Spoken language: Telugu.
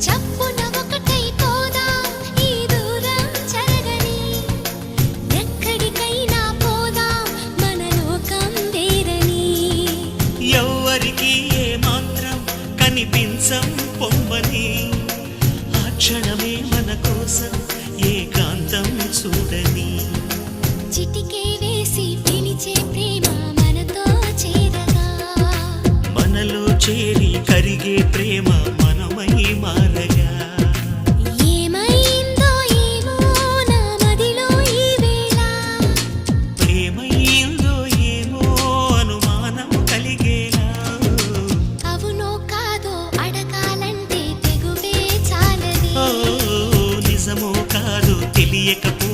చప్పున ఒకటైపోదాం ఈ దూరం చెరగని ఎక్కడికైనా పోదాం మన లోకం వేరని ఎవ్వరికి ఏ మాత్రం కనిపించం పొమ్మని ఆ క్షణమే మన కోసం ఏకాంతం చూడని చిటికే వేసి పిలిచే ప్రేమ మనతో చేరగా మనలో చేరి కరిగే ప్రేమ మనమై మారగా ఏమైందో ఏమో నా మదిలో ఈ వేళ ప్రేమైందో ఏమో అనుమానం కలిగేలా అవునో కాదో అడగాలంటే తెగువే చాలది ఓ నిజమో కాదో తెలియకపోతే